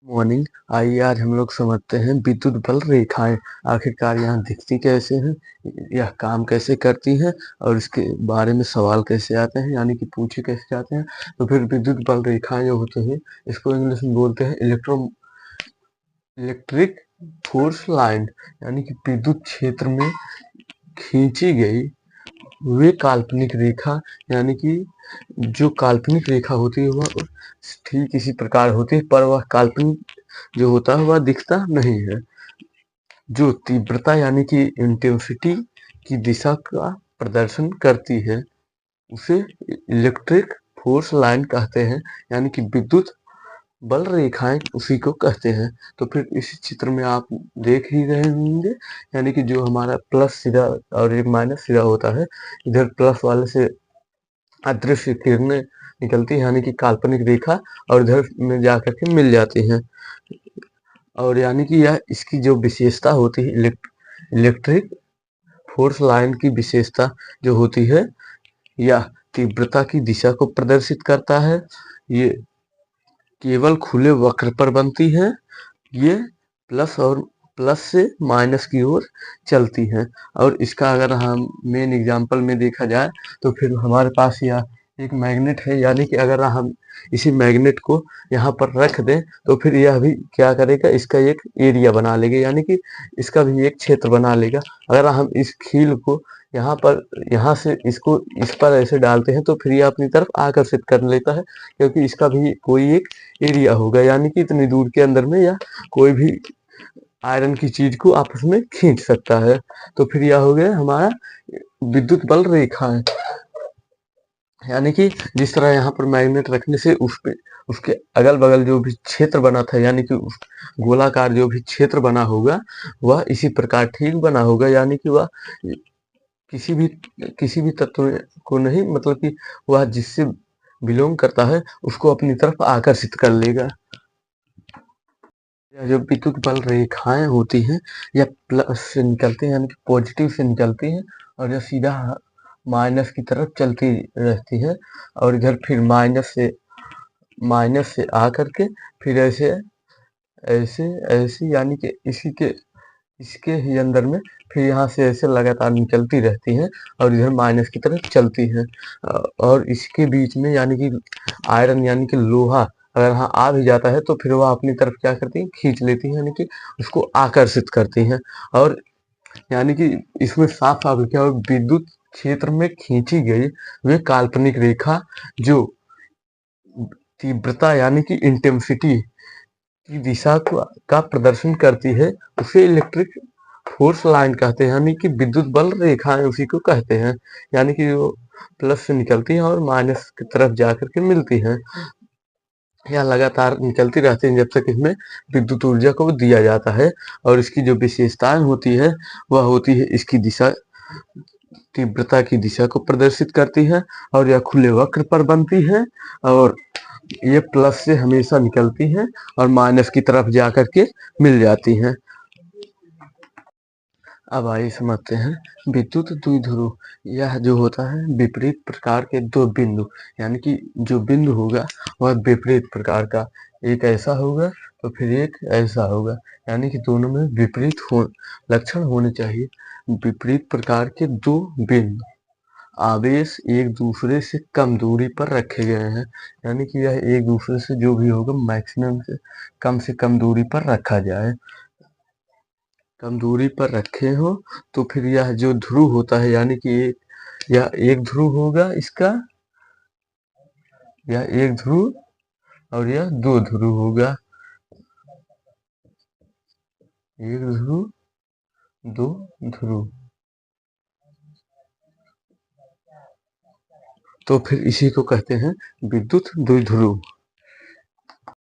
Morning. आइए आज हम लोग समझते हैं विद्युत बल रेखाएं आखिरकार यहाँ दिखती कैसे हैं, यह काम कैसे करती हैं और इसके बारे में सवाल कैसे आते हैं, यानी कि पूछे कैसे जाते हैं। तो फिर विद्युत बल रेखाएं जो होते हैं इसको इंग्लिश में बोलते हैं इलेक्ट्रिक फोर्स लाइन, यानी कि विद्युत क्षेत्र में खींची गई वे काल्पनिक रेखा, यानी कि जो काल्पनिक रेखा होती है वह ठीक इसी प्रकार होती है, पर वह काल्पनिक जो होता है वह दिखता नहीं है। जो तीव्रता यानी कि इंटेंसिटी की दिशा का प्रदर्शन करती है उसे इलेक्ट्रिक फोर्स लाइन कहते हैं, यानी कि विद्युत बल रेखाएं उसी को कहते हैं। तो फिर इस चित्र में आप देख ही रहे होंगे, यानी कि जो हमारा प्लस सिरा और एक माइनस सिरा होता है, इधर प्लस वाले से अदृश्य किरणें निकलती है, यानी कि काल्पनिक रेखा, और इधर में जाकर के मिल जाती हैं। और यानी कि यह इसकी जो विशेषता होती है इलेक्ट्रिक फोर्स लाइन की विशेषता जो होती है, यह तीव्रता की दिशा को प्रदर्शित करता है। ये केवल खुले वक्र पर बनती है। ये प्लस से माइनस की ओर चलती हैं। और इसका अगर हम मेन एग्जांपल में देखा जाए तो फिर हमारे पास यह एक मैग्नेट है, यानी कि अगर हम इसी मैग्नेट को यहाँ पर रख दें तो फिर यह भी क्या करेगा, इसका एक एरिया बना लेगा, यानी कि इसका भी एक क्षेत्र बना लेगा। अगर हम इस खील को यहाँ पर यहाँ से इसको इस पर ऐसे डालते हैं तो फिर यह अपनी तरफ आकर्षित कर लेता है, क्योंकि इसका भी कोई एक एरिया होगा, यानी कि इतनी दूर के अंदर में या कोई भी आयरन की चीज को आपस में खींच सकता है। तो फिर यह हो गया हमारा विद्युत बल रेखा है, यानी कि जिस तरह यहाँ पर मैग्नेट रखने से उस पे उसके अगल बगल जो भी क्षेत्र बना था, यानी कि उस गोलाकार जो भी क्षेत्र बना होगा वह इसी प्रकार ठीक बना होगा, यानी कि वह किसी भी किसी भी तत्व को नहीं, मतलब कि वह जिससे बिलोंग करता है उसको अपनी तरफ आकर्षित कर लेगा। जो विद्युत बल रेखाएं होती हैं यह प्लस से निकलती हैं, यानी कि पॉजिटिव से निकलती हैं, और यह सीधा माइनस की तरफ चलती रहती है। और इधर फिर माइनस से आकर के फिर ऐसे ऐसे ऐसे, यानी कि इसके ही अंदर में फिर यहाँ से ऐसे लगातार निकलती रहती हैं और इधर माइनस की तरफ चलती हैं। और इसके बीच में यानी कि आयरन यानी कि लोहा अगर यहाँ आ भी जाता है तो फिर वह अपनी तरफ क्या करती है, खींच लेती है, यानी कि उसको आकर्षित करती हैं। और यानी कि इसमें साफ साफ लिखा है विद्युत क्षेत्र में खींची गई वे काल्पनिक रेखा जो तीव्रता यानी कि इंटेंसिटी की दिशा का प्रदर्शन करती है उसे इलेक्ट्रिक फोर्स लाइन कहते हैं, यानी कि विद्युत बल रेखाएं उसी को कहते हैं, यानी कि वो प्लस से निकलती हैं और माइनस की तरफ जाकर के मिलती हैं। यह लगातार निकलती रहती हैं जब तक इसमें विद्युत ऊर्जा को दिया जाता है। और इसकी जो विशेषताएं होती है वह होती है इसकी दिशा, तीव्रता की दिशा को प्रदर्शित करती है, और यह खुले वक्र पर बनती है, और ये प्लस से हमेशा निकलती हैं और माइनस की तरफ जाकर के मिल जाती हैं। अब आइए समझते हैं विद्युत द्विध्रुव। यह जो होता है विपरीत प्रकार के दो बिंदु, यानी कि जो बिंदु होगा वह विपरीत प्रकार का, एक ऐसा होगा तो फिर एक ऐसा होगा, यानी कि दोनों में विपरीत लक्षण होने चाहिए। विपरीत प्रकार के दो बिंदु आवेश एक दूसरे से कम दूरी पर रखे गए हैं, यानी कि यह एक दूसरे से जो भी होगा मैक्सिमम से कम दूरी पर रखा जाए। कम दूरी पर रखे हो तो फिर यह जो ध्रुव होता है, यानी कि यह एक ध्रुव होगा इसका, यह एक ध्रुव और यह दो ध्रुव होगा, एक ध्रुव दो ध्रुव। तो फिर इसी को कहते हैं विद्युत द्विध्रुव।